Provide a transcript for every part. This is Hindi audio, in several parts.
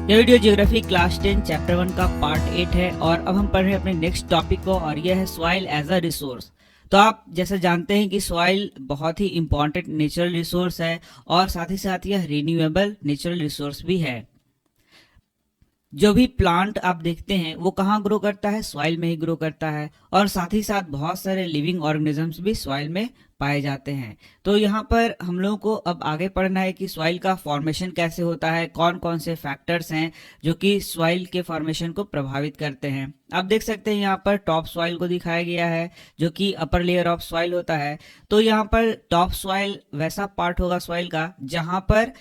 यह वीडियो ज्योग्राफी क्लास 10 चैप्टर 1 का पार्ट 8 है और अब हम पढ़ रहे हैं अपने नेक्स्ट टॉपिक को और यह है सॉइल एज अ रिसोर्स। तो आप जैसे जानते हैं कि सॉइल बहुत ही इंपॉर्टेंट नेचुरल रिसोर्स है और साथ ही साथ यह रिन्यूएबल नेचुरल रिसोर्स भी है। जो भी प्लांट आप देखते हैं वो कहाँ ग्रो करता है, सॉइल में ही ग्रो करता है और साथ ही साथ बहुत सारे लिविंग ऑर्गेनिजम्स भी सॉइल में पाए जाते हैं। तो यहाँ पर हम लोगों को अब आगे पढ़ना है कि सॉइल का फॉर्मेशन कैसे होता है, कौन कौन से फैक्टर्स हैं जो कि सॉइल के फॉर्मेशन को प्रभावित करते हैं। आप देख सकते हैं यहाँ पर टॉप सॉइल को दिखाया गया है जो कि अपर लेयर ऑफ सॉइल होता है। तो यहाँ पर टॉप सॉइल वैसा पार्ट होगा सॉइल का जहाँ पर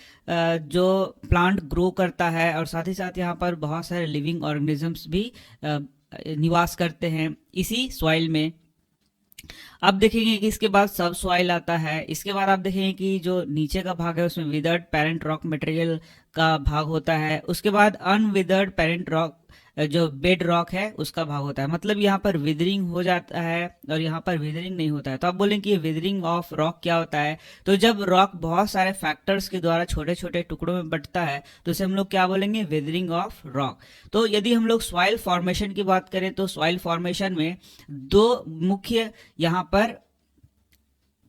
जो प्लांट ग्रो करता है और साथ ही साथ यहाँ पर बहुत सारे लिविंग ऑर्गेनिजम्स भी निवास करते हैं इसी सॉइल में। अब देखेंगे कि इसके बाद सब सॉइल आता है। इसके बाद आप देखेंगे कि जो नीचे का भाग है उसमें विदर्ड पेरेंट रॉक मटेरियल का भाग होता है। उसके बाद अनविदर्ड पेरेंट रॉक जो बेड रॉक है उसका भाग होता है। मतलब यहाँ पर विदरिंग हो जाता है और यहाँ पर विदरिंग नहीं होता है। तो आप बोलेंगे कि ये विदरिंग ऑफ रॉक क्या होता है। तो जब रॉक बहुत सारे फैक्टर्स के द्वारा छोटे छोटे टुकड़ों में बंटता है तो इसे हम लोग क्या बोलेंगे, विदरिंग ऑफ रॉक। तो यदि हम लोग सॉइल फॉर्मेशन की बात करें तो सॉइल फॉर्मेशन में दो मुख्य यहाँ पर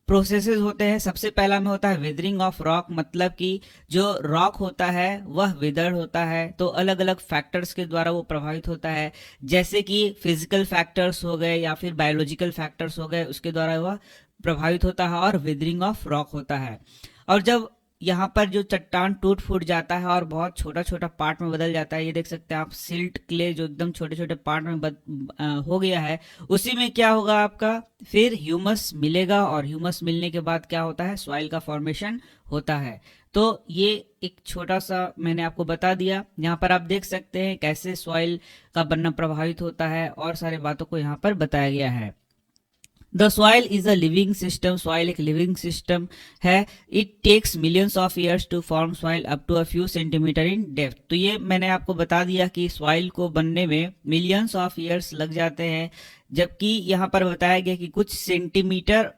प्रोसेसेस होते हैं। सबसे पहला में होता है विदरिंग ऑफ रॉक, मतलब कि जो रॉक होता है वह विदर होता है। तो अलग अलग फैक्टर्स के द्वारा वो प्रभावित होता है, जैसे कि फिजिकल फैक्टर्स हो गए या फिर बायोलॉजिकल फैक्टर्स हो गए, उसके द्वारा वह प्रभावित होता है और विदरिंग ऑफ रॉक होता है। और जब यहाँ पर जो चट्टान टूट फूट जाता है और बहुत छोटा छोटा पार्ट में बदल जाता है, ये देख सकते हैं आप सिल्ट क्ले जो एकदम छोटे छोटे पार्ट में हो गया है, उसी में क्या होगा आपका फिर ह्यूमस मिलेगा और ह्यूमस मिलने के बाद क्या होता है, सॉइल का फॉर्मेशन होता है। तो ये एक छोटा सा मैंने आपको बता दिया। यहाँ पर आप देख सकते हैं कैसे सॉइल का बनना प्रभावित होता है और सारे बातों को यहाँ पर बताया गया है। The soil is a living system, soil एक लिविंग सिस्टम है। It takes millions of years to form soil up to a few centimetre in depth. तो ये मैंने आपको बता दिया कि सॉइल को बनने में मिलियंस ऑफ ईयर्स लग जाते हैं, जबकि यहाँ पर बताया गया कि कुछ सेंटीमीटर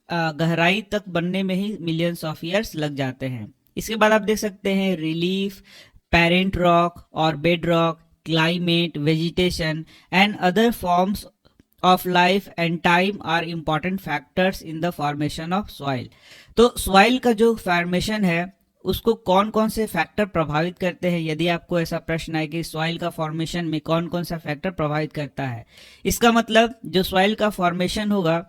गहराई तक बनने में ही मिलियंस ऑफ ईयर्स लग जाते हैं। इसके बाद आप देख सकते हैं रिलीफ, पेरेंट रॉक और bed rock, climate, vegetation and other forms of life and time are important factors in the formation of soil। तो soil का जो फॉर्मेशन है उसको कौन कौन से फैक्टर प्रभावित करते हैं। यदि आपको ऐसा प्रश्न है कि सॉइल का फॉर्मेशन में कौन कौन सा फैक्टर प्रभावित करता है, इसका मतलब जो सॉइल का फॉर्मेशन होगा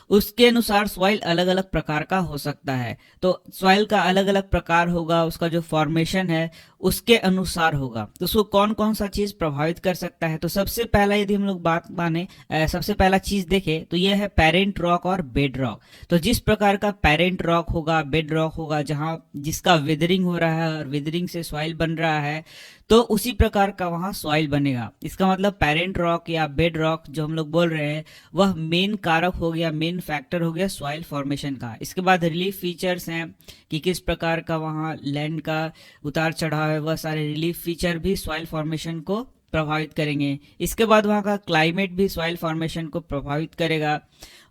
उसके अनुसार सॉइल अलग अलग प्रकार का हो सकता है। तो सॉइल का अलग अलग प्रकार होगा, उसका जो फॉर्मेशन है उसके अनुसार होगा। तो उसको कौन कौन सा चीज प्रभावित कर सकता है। तो सबसे पहला यदि हम लोग बात माने, सबसे पहला चीज देखें तो यह है पेरेंट रॉक और बेड रॉक। तो जिस प्रकार का पेरेंट रॉक होगा, बेड रॉक होगा, जहां जिसका विदरिंग हो रहा है और विदरिंग से सॉइल बन रहा है, तो उसी प्रकार का वहां सॉइल बनेगा। इसका मतलब पेरेंट रॉक या बेड रॉक जो हम लोग बोल रहे हैं वह मेन कारक हो गया, मेन फैक्टर हो गया सॉइल फॉर्मेशन का। इसके बाद रिलीफ फीचर्स हैं कि किस प्रकार का वहां लैंड का उतार चढ़ाव है, वह सारे रिलीफ फीचर भी सॉइल फॉर्मेशन को प्रभावित करेंगे। इसके बाद वहां का क्लाइमेट भी सॉइल फॉर्मेशन को प्रभावित करेगा।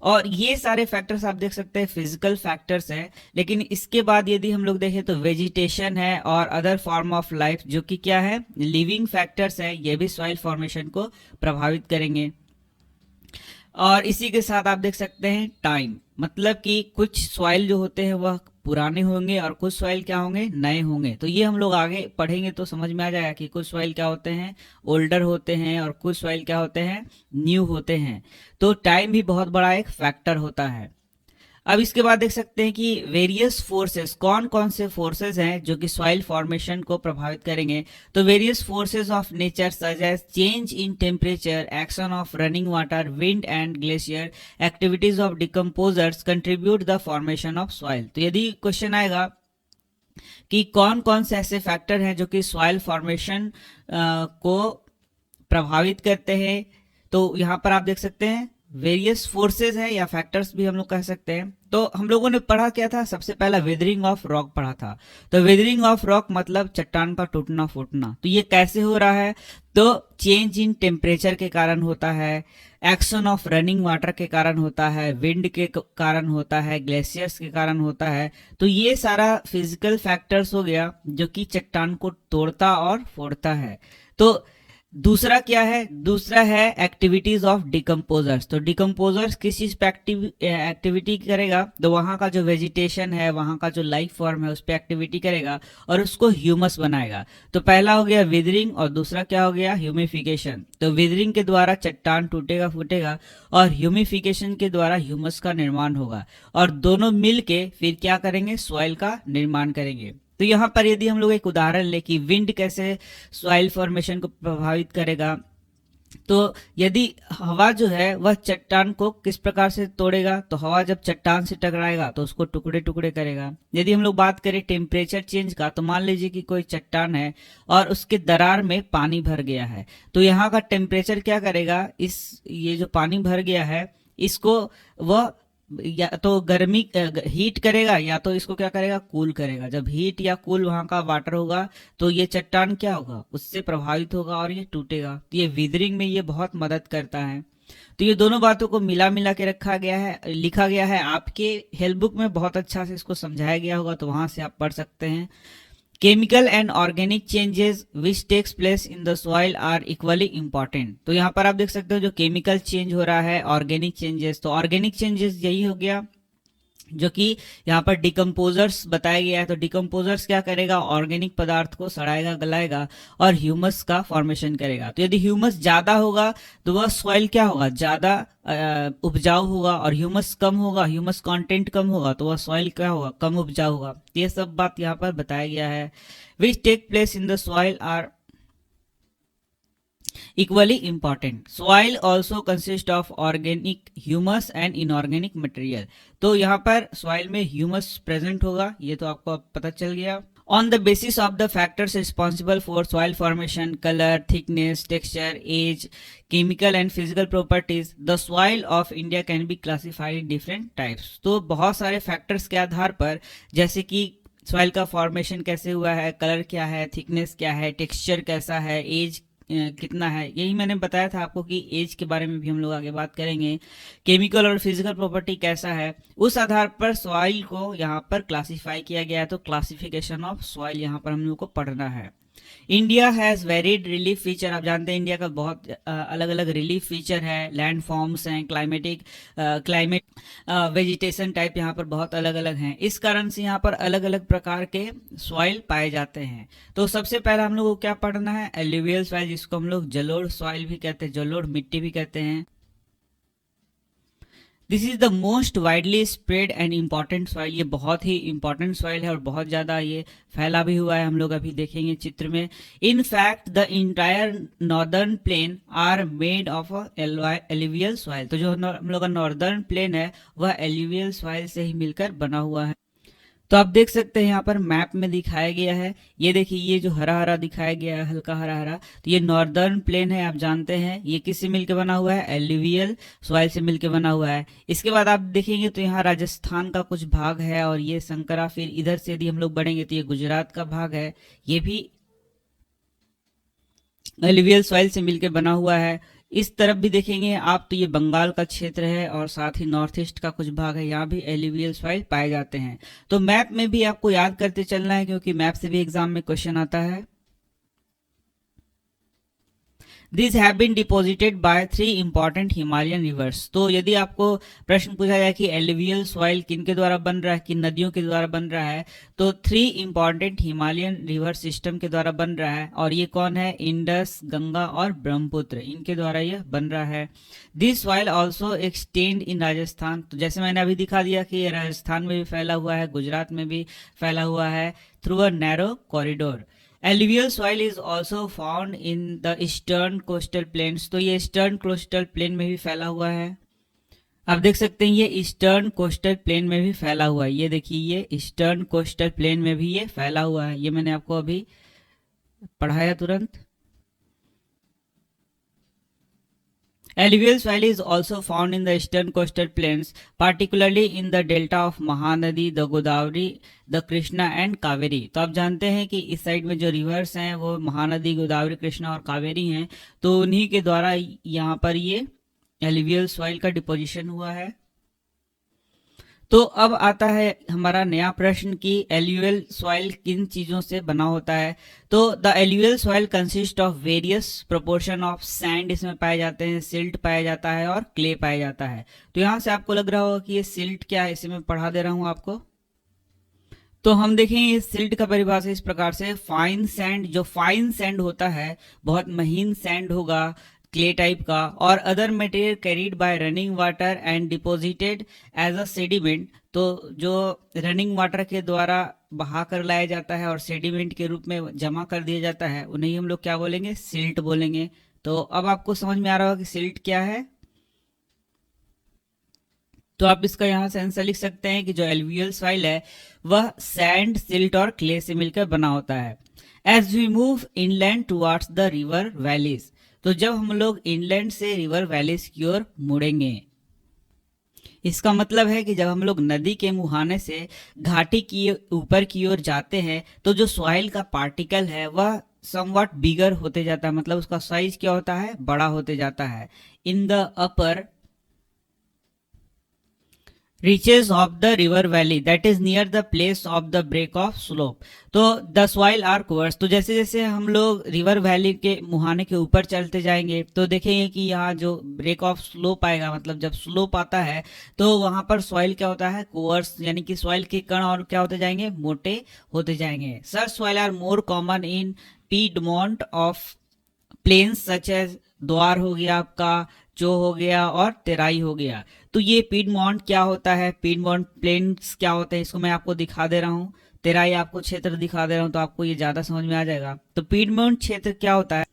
और ये सारे फैक्टर्स आप देख सकते हैं फिजिकल फैक्टर्स हैं। लेकिन इसके बाद यदि हम लोग देखें तो वेजिटेशन है और अदर फॉर्म ऑफ लाइफ जो कि क्या है, लिविंग फैक्टर्स है, ये भी सॉइल फॉर्मेशन को प्रभावित करेंगे। और इसी के साथ आप देख सकते हैं टाइम, मतलब कि कुछ सॉइल जो होते हैं वह पुराने होंगे और कुछ सॉइल क्या होंगे, नए होंगे। तो ये हम लोग आगे पढ़ेंगे तो समझ में आ जाएगा कि कुछ सॉइल क्या होते हैं, ओल्डर होते हैं और कुछ सॉइल क्या होते हैं, न्यू होते हैं। तो टाइम भी बहुत बड़ा एक फैक्टर होता है। अब इसके बाद देख सकते हैं कि वेरियस फोर्सेस, कौन कौन से फोर्सेस हैं जो कि सॉइल फॉर्मेशन को प्रभावित करेंगे। तो various forces of nature such as change in temperature, action of running water, wind and glacier, activities of decomposers contribute the formation of soil. तो यदि क्वेश्चन आएगा कि कौन कौन से ऐसे फैक्टर हैं जो कि सॉइल फॉर्मेशन को प्रभावित करते हैं, तो यहाँ पर आप देख सकते हैं वेरियस फोर्सेस हैं या फैक्टर्स भी हम लोग कह सकते हैं। तो हम लोगों ने पढ़ा क्या था, सबसे पहला वेदरिंग ऑफ रॉक पढ़ा था। तो वेदरिंग ऑफ रॉक मतलब चट्टान का टूटना फूटना। तो ये कैसे हो रहा है, तो चेंज इन टेम्परेचर के कारण होता है, एक्शन ऑफ रनिंग वाटर के कारण होता है, विंड के कारण होता है, ग्लेशियर्स के कारण होता है। तो ये सारा फिजिकल फैक्टर्स हो गया जो कि चट्टान को तोड़ता और फोड़ता है। तो दूसरा क्या है, दूसरा है एक्टिविटीज ऑफ डिकम्पोजर्स। तो डिकम्पोजर्स किस चीज पे एक्टिविटी करेगा, तो वहां का जो वेजिटेशन है, वहां का जो लाइफ फॉर्म है, उस पर एक्टिविटी करेगा और उसको ह्यूमस बनाएगा। तो पहला हो गया विदरिंग और दूसरा क्या हो गया, ह्यूमिफिकेशन। तो विदरिंग के द्वारा चट्टान टूटेगा फूटेगा और ह्यूमिफिकेशन के द्वारा ह्यूमस का निर्माण होगा, और दोनों मिलके फिर क्या करेंगे, सॉइल का निर्माण करेंगे। तो यहाँ पर यदि हम लोग एक उदाहरण ले कि विंड कैसे सॉइल फॉर्मेशन को प्रभावित करेगा, तो यदि हवा जो है वह चट्टान को किस प्रकार से तोड़ेगा, तो हवा जब चट्टान से टकराएगा तो उसको टुकड़े टुकड़े करेगा। यदि हम लोग बात करें टेम्परेचर चेंज का, तो मान लीजिए कि कोई चट्टान है और उसके दरार में पानी भर गया है, तो यहाँ का टेम्परेचर क्या करेगा, ये जो पानी भर गया है इसको वह या तो गर्मी हीट करेगा या तो इसको क्या करेगा, कूल करेगा। जब हीट या कूल वहां का वाटर होगा तो ये चट्टान क्या होगा, उससे प्रभावित होगा और ये टूटेगा। तो ये विदरिंग में ये बहुत मदद करता है। तो ये दोनों बातों को मिला मिला के रखा गया है, लिखा गया है। आपके हेल्प बुक में बहुत अच्छा से इसको समझाया गया होगा, तो वहां से आप पढ़ सकते हैं। Chemical and organic changes which takes place in the soil are equally important. तो यहाँ पर आप देख सकते हो जो केमिकल चेंज हो रहा है, ऑर्गेनिक चेंजेस। तो ऑर्गेनिक चेंजेस यही हो गया जो कि यहाँ पर डिकम्पोजर्स बताया गया है। तो डिकम्पोजर्स क्या करेगा, ऑर्गेनिक पदार्थ को सड़ाएगा गलाएगा और ह्यूमस का फॉर्मेशन करेगा। तो यदि ह्यूमस ज्यादा होगा तो वह सॉइल क्या होगा, ज्यादा उपजाऊ होगा, और ह्यूमस कम होगा, ह्यूमस कंटेंट कम होगा, तो वह सॉइल क्या होगा, कम उपजाऊ होगा। तो ये सब बात यहाँ पर बताया गया है। Which take place in the soil are equally important. Soil also consists of organic humus and inorganic material. तो यहाँ पर soil में humus present होगा, ये तो आपको अब पता चल गया। On the basis of the factors responsible for soil formation, color, thickness, texture, age, chemical and physical properties, the soil of India can be classified in different types. तो बहुत सारे factors के आधार पर, जैसे कि सॉइल का फॉर्मेशन कैसे हुआ है, कलर क्या है, थिकनेस क्या है, टेक्सचर कैसा है, एज कितना है, यही मैंने बताया था आपको कि एज के बारे में भी हम लोग आगे बात करेंगे। केमिकल और फिजिकल प्रॉपर्टी कैसा है, उस आधार पर सॉइल को यहाँ पर क्लासिफाई किया गया है। तो क्लासिफिकेशन ऑफ सॉइल यहाँ पर हम लोग को पढ़ना है। India has varied relief feature. आप जानते हैं इंडिया का बहुत अलग अलग रिलीफ फीचर है, लैंड फॉर्म्स हैं, क्लाइमेट वेजिटेशन टाइप यहाँ पर बहुत अलग अलग हैं। इस कारण से यहाँ पर अलग अलग प्रकार के सॉइल पाए जाते हैं। तो सबसे पहला हम लोग को क्या पढ़ना है, एल्यूवियल सॉइल, जिसको हम लोग जलोढ़ सॉइल भी कहते हैं, जलोढ़ मिट्टी भी कहते हैं। This is the most widely spread and important soil. ये बहुत ही इंपॉर्टेंट सॉइल है और बहुत ज्यादा ये फैला भी हुआ है, हम लोग अभी देखेंगे चित्र में। In fact the entire northern plain are made of alluvial soil. तो जो हम लोग का नॉर्दर्न प्लेन है वह एल्यूवियल सॉइल से ही मिलकर बना हुआ है। तो आप देख सकते हैं यहाँ पर मैप में दिखाया गया है, ये देखिए ये जो हरा हरा दिखाया गया है, हल्का हरा हरा, तो ये नॉर्दर्न प्लेन है। आप जानते हैं ये किससे मिलकर बना हुआ है, एल्यूवियल सॉइल से मिलकर बना हुआ है। इसके बाद आप देखेंगे तो यहाँ राजस्थान का कुछ भाग है और ये संकरा, फिर इधर से यदि हम लोग बढ़ेंगे तो ये गुजरात का भाग है, ये भी एल्यूवियल सॉइल से मिलकर बना हुआ है। इस तरफ भी देखेंगे आप तो ये बंगाल का क्षेत्र है और साथ ही नॉर्थ ईस्ट का कुछ भाग है, यहाँ भी एल्यूवियल सॉइल पाए जाते हैं। तो मैप में भी आपको याद करते चलना है क्योंकि मैप से भी एग्जाम में क्वेश्चन आता है। These have been deposited by 3 important Himalayan rivers. तो यदि आपको प्रश्न पूछा जाए कि एल्यूवियल सॉइल किन के द्वारा बन रहा है, किन नदियों के द्वारा बन रहा है, तो 3 important हिमालयन रिवर सिस्टम के द्वारा बन रहा है। और ये कौन है, इंडस, गंगा और ब्रह्मपुत्र, इनके द्वारा यह बन रहा है। दिस सॉइल ऑल्सो एक्सटेंड इन राजस्थान। तो जैसे मैंने अभी दिखा दिया कि ये राजस्थान में भी फैला हुआ है, गुजरात में भी फैला हुआ है, through a narrow corridor. Alluvial soil is also found in the eastern coastal plains। तो ये ईस्टर्न कोस्टल प्लेन में भी फैला हुआ है। आप देख सकते हैं ये ईस्टर्न कोस्टल प्लेन में भी फैला हुआ है, ये देखिए ये ईस्टर्न कोस्टल प्लेन में भी ये फैला हुआ है, ये मैंने आपको अभी पढ़ाया तुरंत। Alluvial soil is also found in the eastern coastal plains, particularly in the delta of Mahanadi, the Godavari, the Krishna and Kaveri. तो आप जानते हैं कि इस साइड में जो रिवर्स हैं वो महानदी, गोदावरी, कृष्णा और कावेरी हैं, तो उन्हीं के द्वारा यहाँ पर ये एलुवियल सॉइल का डिपोजिशन हुआ है। तो अब आता है हमारा नया प्रश्न कि एलुवियल सॉइल किन चीजों से बना होता है। तो the alluvial soil consist of various proportion of sand इसमें पाए जाते हैं, सिल्ट पाया जाता है और क्ले पाया जाता है। तो यहां से आपको लग रहा होगा कि ये सिल्ट क्या है, इसे मैं पढ़ा दे रहा हूं आपको। तो हम देखेंगे सिल्ट का परिभाषा इस प्रकार से, फाइन सैंड, जो फाइन सैंड होता है बहुत महीन सैंड होगा क्ले टाइप का, और other material carried by running water and deposited as a sediment, तो जो रनिंग वाटर के द्वारा बहा कर लाया जाता है और सेडिमेंट के रूप में जमा कर दिया जाता है, उन्हें हम लोग क्या बोलेंगे, सिल्ट बोलेंगे। तो अब आपको समझ में आ रहा होगा कि सिल्ट क्या है। तो आप इसका यहां से आंसर लिख सकते हैं कि जो एलुवियल सॉइल है वह सैंड, सिल्ट और क्ले से मिलकर बना होता है। As we move inland towards the river valleys, तो जब हम लोग इनलैंड से रिवर वैलीज की ओर मुड़ेंगे, इसका मतलब है कि जब हम लोग नदी के मुहाने से घाटी की ऊपर की ओर जाते हैं तो जो सॉइल का पार्टिकल है वह समवट बिगर होते जाता है, मतलब उसका साइज क्या होता है, बड़ा होते जाता है। In the upper reaches of the river valley that is near the place of the break of slope, तो the soil are coarse, तो जैसे जैसे हम लोग रिवर वैली के मुहाने के ऊपर चलते जाएंगे तो देखेंगे कि यहाँ जो ब्रेक ऑफ स्लोप आएगा, मतलब जब स्लोप आता है तो वहां पर सॉइल क्या होता है, कोर्स, यानी कि सॉइल के कण और क्या होते जाएंगे, मोटे होते जाएंगे। Such soil are more common in piedmont of plains such as द्वार हो गया आपका, जो हो गया और तेराई हो गया। तो ये पीडमोंट क्या होता है, पीडमोंट प्लेन्स क्या होते हैं, इसको मैं आपको दिखा दे रहा हूँ। तेराई आपको क्षेत्र दिखा दे रहा हूँ तो आपको ये ज्यादा समझ में आ जाएगा। तो पीडमोंट क्षेत्र क्या होता है,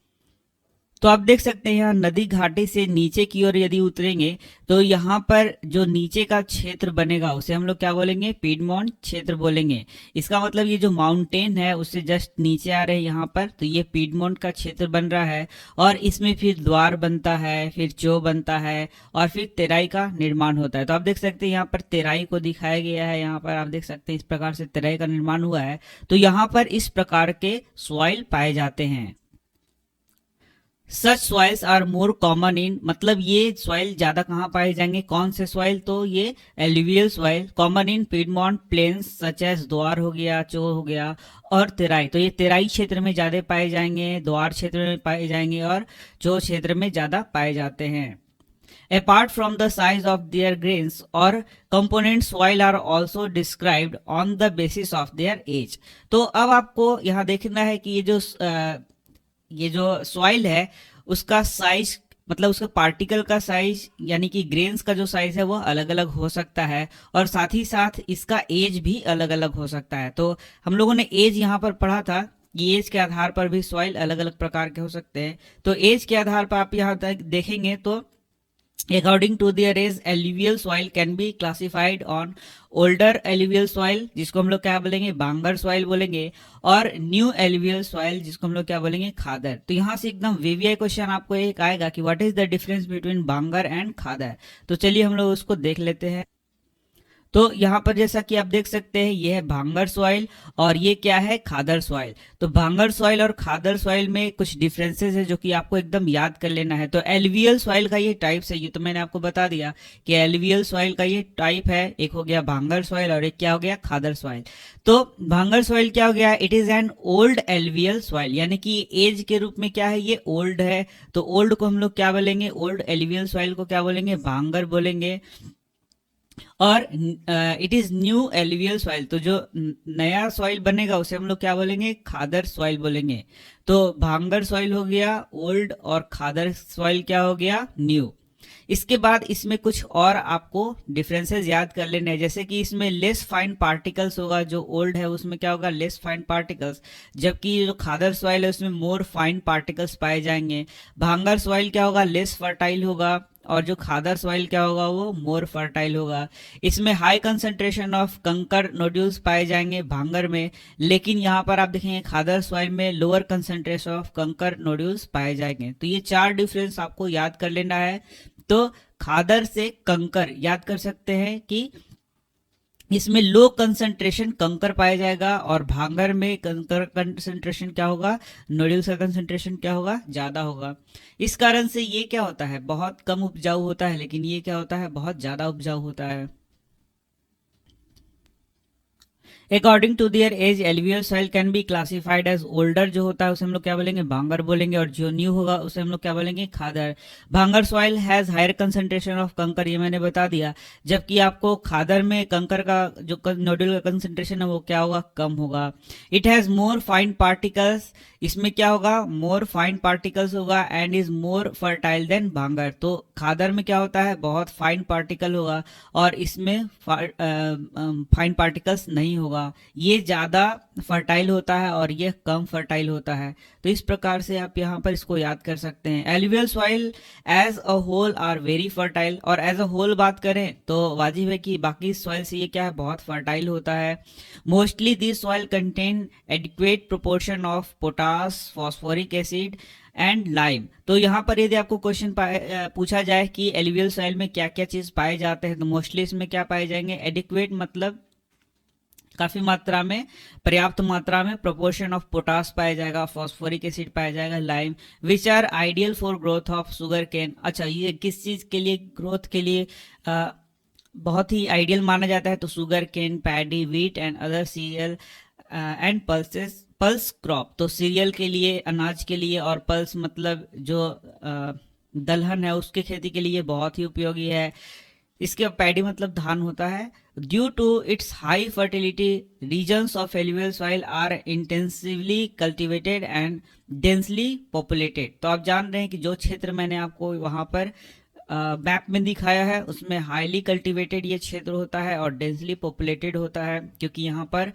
तो आप देख सकते हैं यहाँ नदी घाटी से नीचे की ओर यदि उतरेंगे तो यहाँ पर जो नीचे का क्षेत्र बनेगा उसे हम लोग क्या बोलेंगे, पीडमोंट क्षेत्र बोलेंगे। इसका मतलब ये जो माउंटेन है उससे जस्ट नीचे आ रहे हैं यहाँ पर, तो ये पीडमोंट का क्षेत्र बन रहा है और इसमें फिर द्वार बनता है, फिर चो बनता है और फिर तेराई का निर्माण होता है। तो आप देख सकते हैं यहाँ पर तेराई को दिखाया गया है, यहाँ पर आप देख सकते हैं इस प्रकार से तेराई का निर्माण हुआ है। तो यहाँ पर इस प्रकार के सॉइल पाए जाते हैं। Such soils are more common in, मतलब ये सॉइल ज्यादा कहाँ पाए जाएंगे, कौन से सॉइल, तो ये alluvial soil common in piedmont plains such as द्वार हो गया, चो हो गया और तेराई, तो ये तेराई क्षेत्र में ज्यादा पाए जाएंगे, द्वार क्षेत्र में पाए जाएंगे और चो क्षेत्र में ज्यादा पाए जाते हैं। Apart from the size of their grains or component, soil are also described on the basis of their age। तो अब आपको यहाँ देखना है कि ये जो सॉइल है उसका साइज, मतलब उसका पार्टिकल का साइज यानी कि ग्रेन्स का जो साइज है वो अलग अलग हो सकता है और साथ ही साथ इसका एज भी अलग अलग हो सकता है। तो हम लोगों ने एज यहाँ पर पढ़ा था कि एज के आधार पर भी सॉइल अलग अलग प्रकार के हो सकते हैं। तो एज के आधार पर आप यहाँ तक देखेंगे तो According to their age, alluvial soil can be classified on older alluvial soil, जिसको हम लोग क्या बोलेंगे, बांगर सॉइल बोलेंगे, और न्यू alluvial soil जिसको हम लोग क्या बोलेंगे, खादर। तो यहाँ से एकदम वीवीआई क्वेश्चन आपको एक आएगा कि what is the difference between bangar and khadar. तो चलिए हम लोग उसको देख लेते हैं। तो यहाँ पर जैसा कि आप देख सकते हैं ये है भांगर सॉइल और ये क्या है, खादर सॉइल। तो भांगर सॉइल और खादर सॉइल में कुछ डिफरेंसेस है जो कि आपको एकदम याद कर लेना है। तो एलुवियल सॉइल का ये टाइप्स है, ये तो मैंने आपको बता दिया कि एलुवियल सॉइल का ये टाइप है, एक हो गया भांगर सॉइल और एक क्या हो गया, खादर सॉइल। तो भांगर सॉइल क्या हो गया, it is an old alluvial soil, यानी कि एज के रूप में क्या है, ये ओल्ड है। तो ओल्ड को हम लोग क्या बोलेंगे, ओल्ड एलुवियल सॉइल को क्या बोलेंगे, भांगर बोलेंगे। और it is new alluvial soil, तो जो नया सॉइल बनेगा उसे हम लोग क्या बोलेंगे, खादर सॉइल बोलेंगे। तो भांगर सॉइल हो गया ओल्ड और खादर सॉइल क्या हो गया, न्यू। इसके बाद इसमें कुछ और आपको डिफरेंसेस याद कर लेने हैं, जैसे कि इसमें लेस फाइन पार्टिकल्स होगा, जो ओल्ड है उसमें क्या होगा, लेस फाइन पार्टिकल्स, जबकि जो खादर सॉइल है उसमें मोर फाइन पार्टिकल्स पाए जाएंगे। भांगर सॉइल क्या होगा, लेस फर्टाइल होगा और जो खादर सॉइल क्या होगा, वो मोर फर्टाइल होगा। इसमें हाई कंसंट्रेशन ऑफ कंकर नोड्यूल्स पाए जाएंगे भांगर में, लेकिन यहाँ पर आप देखेंगे खादर सॉइल में लोअर कंसंट्रेशन ऑफ कंकर नोड्यूल्स पाए जाएंगे। तो ये 4 डिफरेंस आपको याद कर लेना है। तो खादर से कंकर याद कर सकते हैं कि इसमें लो कंसंट्रेशन कंकर पाया जाएगा, और भांगर में कंकर कंसंट्रेशन क्या होगा, नोड्यूल्स का कंसंट्रेशन क्या होगा, ज्यादा होगा। इस कारण से ये क्या होता है, बहुत कम उपजाऊ होता है, लेकिन ये क्या होता है, बहुत ज्यादा उपजाऊ होता है। According to their age alluvial soil can be classified as older, जो होता है उसे हम लोग क्या बोलेंगे, भांगर बोलेंगे, और जो न्यू होगा उसे हम लोग क्या बोलेंगे, khadar. Bhangar soil has higher concentration of kankar, ये मैंने बता दिया, जबकि आपको खादर में कंकर का जो नोड्यूल का कंसंट्रेशन है वो क्या होगा, कम होगा। It has more fine particles, इसमें क्या होगा, मोर फाइन पार्टिकल्स होगा, and is more fertile than bhangar. तो खादर में क्या होता है, बहुत फाइन पार्टिकल होगा, और इसमें फाइन पार्टिकल्स नहीं होगा। ये ज्यादा फर्टाइल होता है और ये कम फर्टाइल होता है। तो इस प्रकार से आप यहाँ पर इसको याद कर सकते हैं। Alluvial soil as a whole are very fertile, और एज अ होल बात करें तो वाजिब है कि बाकी सॉइल से ये क्या है, बहुत फर्टाइल होता है। Mostly this soil contain adequate proportion of potash, phosphoric acid and lime. तो यहाँ पर यदि आपको क्वेश्चन पूछा जाए कि एलुवियल सॉइल में क्या क्या चीज पाए जाते हैं, तो मोस्टली इसमें क्या पाए जाएंगे, एडिक्वेट मतलब काफी मात्रा में, पर्याप्त मात्रा में, प्रोपोर्शन ऑफ पोटास पाया जाएगा, फॉस्फोरिक एसिड पाया जाएगा, lime, which are ideal for growth of sugarcane. अच्छा, ये किस चीज के लिए, ग्रोथ के लिए बहुत ही आइडियल माना जाता है, तो sugarcane, paddy, wheat and other cereal and pulses, pulse crop, तो सीरियल के लिए, अनाज के लिए, और पल्स मतलब जो दलहन है उसके खेती के लिए बहुत ही उपयोगी है। इसके पैडी मतलब धान होता है। Due to its high fertility, regions of alluvial soil are intensively cultivated and densely populated. तो आप जान रहे हैं कि जो क्षेत्र मैंने आपको वहां पर मैप में दिखाया है उसमें हाईली कल्टिवेटेड ये क्षेत्र होता है और डेंसली पॉपुलेटेड होता है, क्योंकि यहाँ पर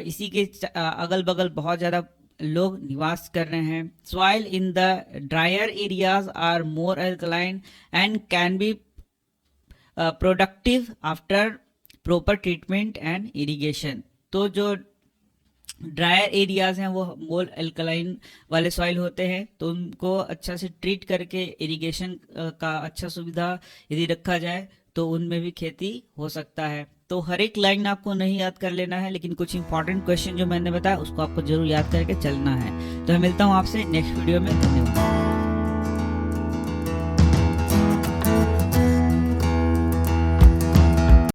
इसी के अगल बगल बहुत ज्यादा लोग निवास कर रहे हैं। Soil in the drier areas are more alkaline and can be productive after proper treatment and irrigation. तो जो ड्रायर एरियाज हैं वो मोर अल्कलाइन वाले सॉइल होते हैं, तो उनको अच्छा से ट्रीट करके इरिगेशन का अच्छा सुविधा यदि रखा जाए तो उनमें भी खेती हो सकता है। तो हर एक लाइन आपको नहीं याद कर लेना है, लेकिन कुछ इंपॉर्टेंट क्वेश्चन जो मैंने बताया उसको आपको जरूर याद करके चलना है। तो मैं मिलता हूँ आपसे नेक्स्ट वीडियो में। धन्यवाद।